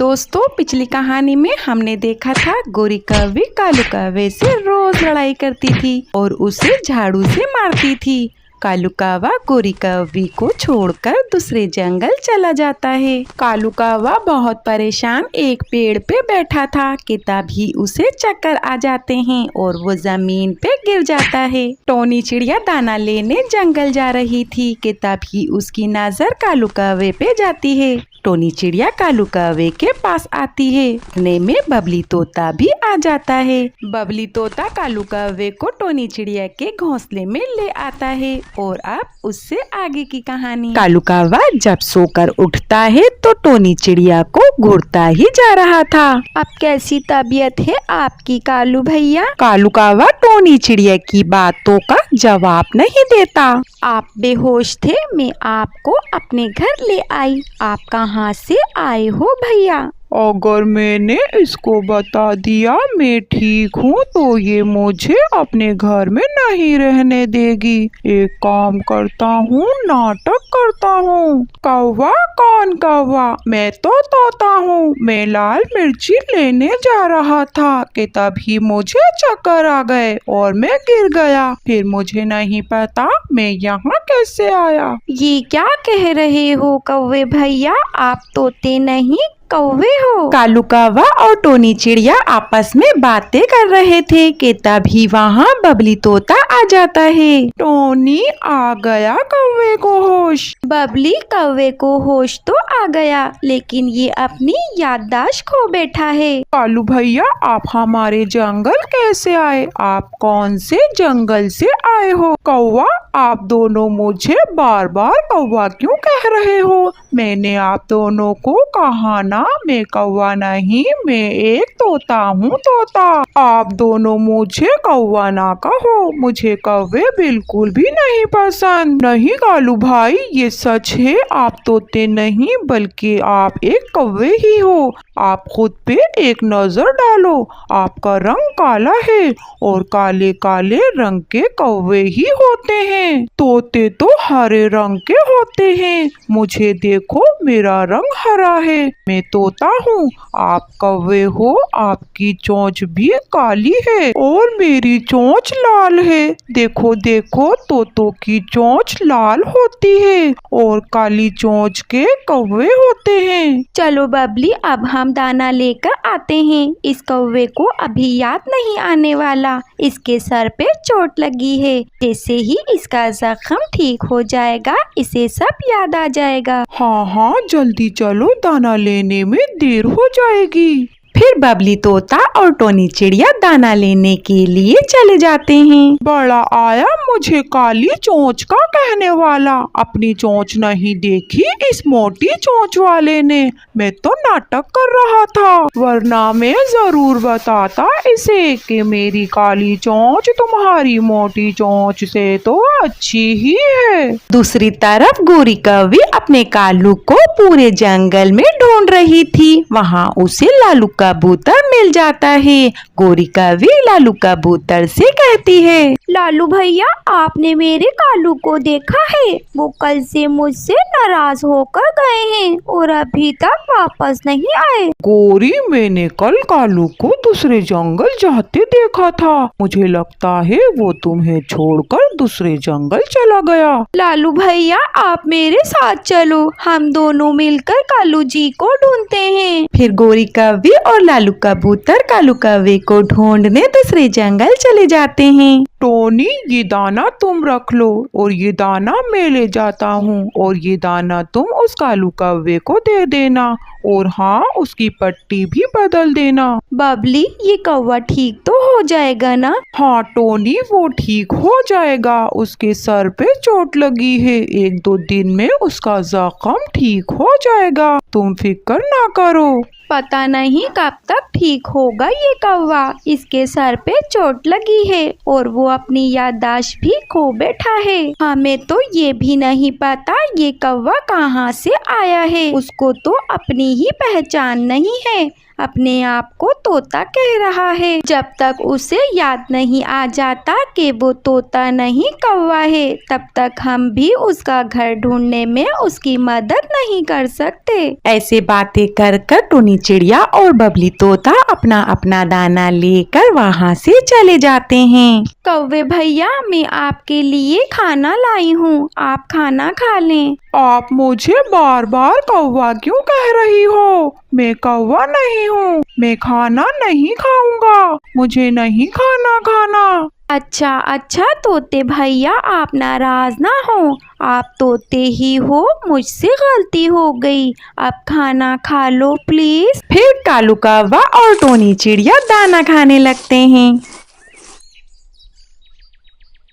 दोस्तों, पिछली कहानी में हमने देखा था गोरी कौवी कालू कौवे से रोज लड़ाई करती थी और उसे झाड़ू से मारती थी। कालू कौवा गोरी कौवी को छोड़कर दूसरे जंगल चला जाता है। कालू कौवा बहुत परेशान एक पेड़ पे बैठा था कि तभी उसे चक्कर आ जाते हैं और वो जमीन पे गिर जाता है। टोनी चिड़िया दाना लेने जंगल जा रही थी कि तभी उसकी नजर कालू कौवे पे जाती है। टोनी चिड़िया कालू कौवे के पास आती है। इतने में बबली तोता भी आ जाता है। बबली तोता कालू कौवे को टोनी चिड़िया के घोंसले में ले आता है और अब उससे आगे की कहानी। कालू कौवा जब सोकर उठता है तो टोनी चिड़िया को घूरता ही जा रहा था। अब कैसी तबीयत है आपकी कालू भैया? कालू कौवा टोनी चिड़िया की बातों का जवाब नहीं देता। आप बेहोश थे, मैं आपको अपने घर ले आई। आप कहाँ से आए हो भैया? अगर मैंने इसको बता दिया मैं ठीक हूँ तो ये मुझे अपने घर में नहीं रहने देगी। एक काम करता हूँ, नाटक करता हूँ। कौवा कौन कौवा? मैं तो तोता हूँ। मैं लाल मिर्ची लेने जा रहा था कि तभी मुझे चक्कर आ गए और मैं गिर गया। फिर मुझे नहीं पता मैं यहाँ कैसे आया। ये क्या कह रहे हो कौवे भैया? आप तोते नहीं कौवे हो। कालू कौवा और टोनी चिड़िया आपस में बातें कर रहे थे कि तभी वहाँ बबली तोता आ जाता है। टोनी आ गया कौवे को होश। बबली कौवे को होश तो आ गया, लेकिन ये अपनी याददाश्त खो बैठा है। कालू भैया आप हमारे जंगल कैसे आए? आप कौन से जंगल से आए हो? कौवा आप दोनों मुझे बार बार कौवा क्यों कह रहे हो? मैंने आप दोनों को कहा ना मैं कौवा नहीं, मैं एक तोता हूँ तोता। आप दोनों मुझे कौवा ना कहो, मुझे कौवे बिल्कुल भी नहीं पसंद। नहीं कालू भाई ये सच है, आप तोते नहीं बल्कि आप एक कौवे ही हो। आप खुद पे एक नजर डालो, आपका रंग काला है और काले काले रंग के कौवे ही होते हैं। तोते तो हरे रंग के होते हैं। मुझे देखो मेरा रंग हरा है, मैं तोता हूँ। आप कौवे हो, आपकी चोंच भी काली है और मेरी चोंच लाल है। देखो देखो तोतों की चोंच लाल होती है और काली चोंच के कौवे होते हैं। चलो बबली अब हम दाना लेकर आते हैं। इस कौवे को अभी याद नहीं आने वाला। इसके सर पे चोट लगी है। जैसे ही इसका जख्म ठीक हो जाएगा इसे सब याद आ जाएगा। हाँ हाँ जल्दी चलो, दाना लेने में देर हो जाएगी। फिर बबली तोता और टोनी चिड़िया दाना लेने के लिए चले जाते हैं। बड़ा आया मुझे काली चोंच का कहने वाला। अपनी चोंच नहीं देखी इस मोटी चोंच वाले ने। मैं तो नाटक कर रहा था, वरना मैं जरूर बताता इसे कि मेरी काली चोंच तुम्हारी मोटी चोंच से तो अच्छी ही है। दूसरी तरफ गोरी कौवी अपने कालू को पूरे जंगल में ढूंढ रही थी। वहाँ उसे लालू कबूतर मिल जाता है। गोरी कौवी लालू कबूतर से कहती है, लालू भैया आपने मेरे कालू को देखा है? वो कल से मुझसे नाराज होकर गए हैं और अभी तक वापस नहीं आए। गोरी मैंने कल कालू को दूसरे जंगल जाते देखा था। मुझे लगता है वो तुम्हें छोड़कर दूसरे जंगल चला गया। लालू भैया आप मेरे साथ चलो, हम दोनों मिलकर कालू जी को ढूंढते हैं। फिर गोरी कौवी और लालू कबूतर कालू कौवे को ढूंढने दूसरे जंगल चले जाते हैं। टोनी ये दाना तुम रख लो और ये दाना मैं ले जाता हूँ और ये दाना तुम उस कालू कौवे को दे देना और हाँ उसकी पट्टी भी बदल देना। बबली ये कौवा ठीक तो हो जाएगा ना? हाँ टोनी वो ठीक हो जाएगा। उसके सर पे चोट लगी है, 1-2 दिन में उसका जख्म ठीक हो जाएगा। तुम फिक्र ना करो। पता नहीं कब तक ठीक होगा ये कौवा। इसके सर पे चोट लगी है और वो अपनी याददाश्त भी खो बैठा है। हमें तो ये भी नहीं पता ये कौवा कहाँ से आया है। उसको तो अपनी ही पहचान नहीं है। अपने आप को तोता कह रहा है। जब तक उसे याद नहीं आ जाता कि वो तोता नहीं कौवा है, तब तक हम भी उसका घर ढूंढने में उसकी मदद नहीं कर सकते। ऐसे बातें कर कर टोनी चिड़िया और बबली तोता अपना अपना दाना लेकर वहाँ से चले जाते हैं। कौवे भैया, मैं आपके लिए खाना लाई हूँ, आप खाना खा लें। आप मुझे बार बार कौवा क्यों कह रही हो? मैं कौवा नहीं हूँ, मैं खाना नहीं खाऊंगा, मुझे नहीं खाना। अच्छा अच्छा तोते भैया, आप नाराज ना हो, आप तोते ही हो, मुझसे गलती हो गई, अब खाना खा लो प्लीज। फिर कालू कौवा और टोनी चिड़िया दाना खाने लगते हैं।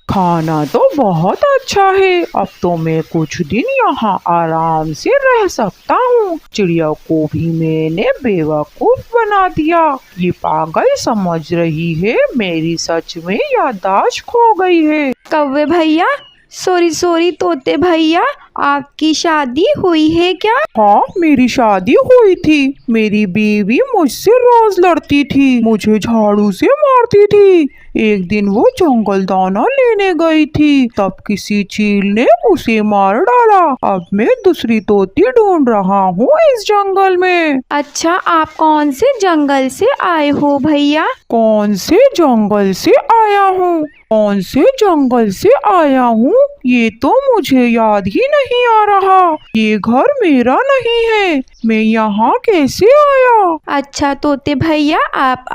खाना तो बहुत अच्छा है, अब तो मैं कुछ दिन यहाँ आराम से रह सकता हूँ। चिड़िया को भी मैंने बेवकूफ बना दिया, ये पागल समझ रही है मेरी सच में याददाश्त खो गई है। कौवे भैया, सॉरी तोते भैया, आपकी शादी हुई है क्या? हाँ, मेरी शादी हुई थी। मेरी बीवी मुझसे रोज लड़ती थी, मुझे झाड़ू से मारती थी। एक दिन वो जंगल दाना लेने गई थी, तब किसी चील ने उसे मार डाला। अब मैं दूसरी तोती ढूंढ रहा हूँ इस जंगल में। अच्छा, आप कौन से जंगल से आए हो भैया? कौन से जंगल से आया हूँ? कौन से जंगल से आया हूँ ये तो मुझे याद ही नहीं आ रहा। ये घर मेरा नहीं है, मैं यहाँ कैसे आया? अच्छा तोते भैया, आप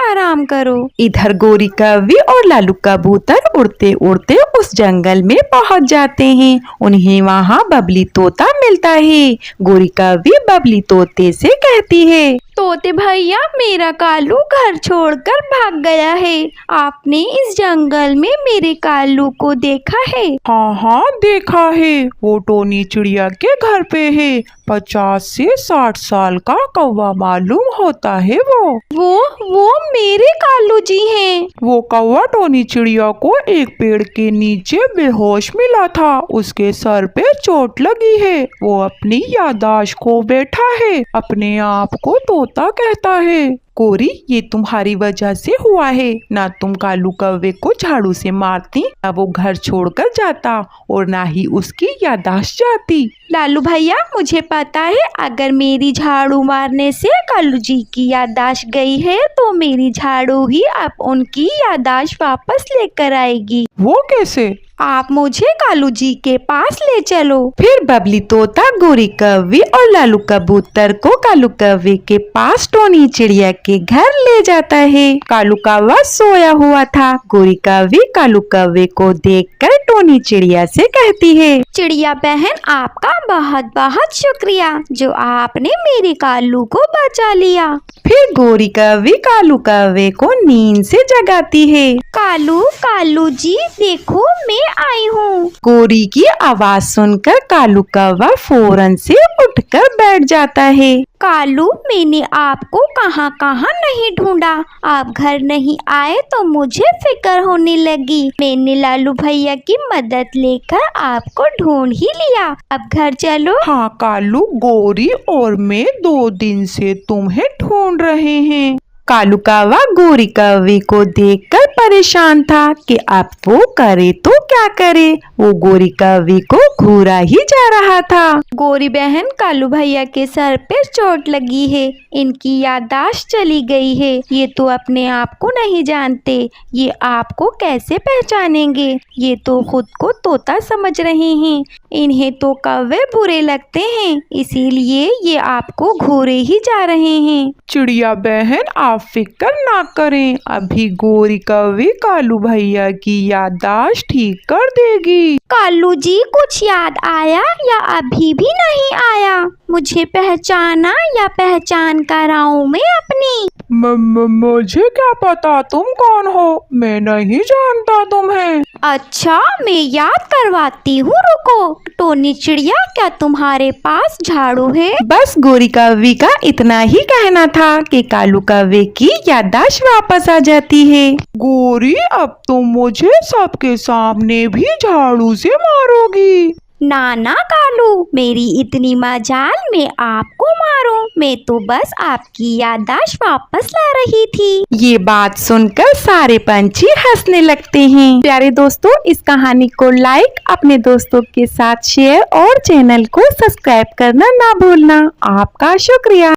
आराम करो। इधर गोरी कौवी और लालू कबूतर उड़ते उड़ते उस जंगल में पहुँच जाते हैं। उन्हें वहाँ बबली तोता मिलता है। गोरी कौवी बबली तोते से कहती है, तोते भैया, मेरा कालू घर छोड़कर भाग गया है। आपने इस जंगल में मेरे कालू को देखा है? हाँ, देखा है। वो टोनी चिड़िया के घर पे है। 50 से 60 साल का कौवा मालूम होता है वो मेरे कालू जी हैं। वो कौवा टोनी चिड़िया को एक पेड़ के नीचे बेहोश मिला था। उसके सर पे चोट लगी है, वो अपनी याददाश्त खो बैठा है, अपने आप को तोता कहता है। गोरी, ये तुम्हारी वजह से हुआ है। ना तुम कालू कौवे को झाड़ू से मारती, ना वो घर छोड़कर जाता, और ना ही उसकी याददाश्त जाती। लालू भैया, मुझे पता है, अगर मेरी झाड़ू मारने से कालू जी की याददाश्त गई है तो मेरी झाड़ू ही अब उनकी याददाश्त वापस लेकर आएगी। वो कैसे? आप मुझे कालू जी के पास ले चलो। फिर बबली तोता गोरी कौवी और लालू कबूतर को कालू कौवे के पास टोनी चिड़िया के घर ले जाता है। कालू कौवा सोया हुआ था। गोरी कौवी कालू कौवे को देखकर टोनी चिड़िया से कहती है, चिड़िया बहन, आपका बहुत बहुत शुक्रिया जो आपने मेरे कालू को बचा लिया। फिर गोरी कौवी कालू कौवे को नींद से जगाती है। कालू जी, देखो मैं आई हूँ। गोरी की आवाज सुनकर कालू कौवा फौरन से उठकर बैठ जाता है। कालू, मैंने आपको कहाँ कहाँ नहीं ढूंढा, आप घर नहीं आए तो मुझे फिक्र होने लगी। मैंने लालू भैया की मदद लेकर आपको ढूंढ ही लिया। अब घर चलो। हाँ कालू, गोरी और मैं 2 दिन से तुम्हें ढूंढ रहे हैं। कालू कौवा गोरी कौवे को देखकर परेशान था कि अब वो करे तो क्या करे। वो गोरी कौवे को घूरा ही जा रहा था। गोरी बहन, कालू भैया के सर पे चोट लगी है, इनकी याददाश्त चली गई है। ये तो अपने आप को नहीं जानते, ये आपको कैसे पहचानेंगे? ये तो खुद को तोता समझ रहे हैं। इन्हें तो कौवे बुरे लगते हैं, इसीलिए ये आपको घूरे ही जा रहे हैं। चिड़िया बहन, आप फिक्र ना करें, अभी गोरी कौवे कालू भैया की याददाश्त ठीक कर देगी। कालू जी, कुछ याद आया या अभी भी नहीं आया? मुझे पहचाना या पहचान कराऊं मैं अपनी? मुझे क्या पता तुम कौन हो, मैं नहीं जानता तुम्हें। अच्छा, मैं याद करवाती हूँ, रुको। टोनी चिड़िया, क्या तुम्हारे पास झाड़ू है? बस गोरी कौवे का इतना ही कहना था कि कालू कौवे की याददाश्त वापस आ जाती है। गोरी, अब तुम मुझे सबके सामने भी झाड़ू से मारोगी। नाना कालू, मेरी इतनी मजाल मैं आपको मारूं? मैं तो बस आपकी याददाश्त वापस ला रही थी। ये बात सुनकर सारे पंछी हंसने लगते हैं। प्यारे दोस्तों, इस कहानी को लाइक, अपने दोस्तों के साथ शेयर और चैनल को सब्सक्राइब करना ना भूलना। आपका शुक्रिया।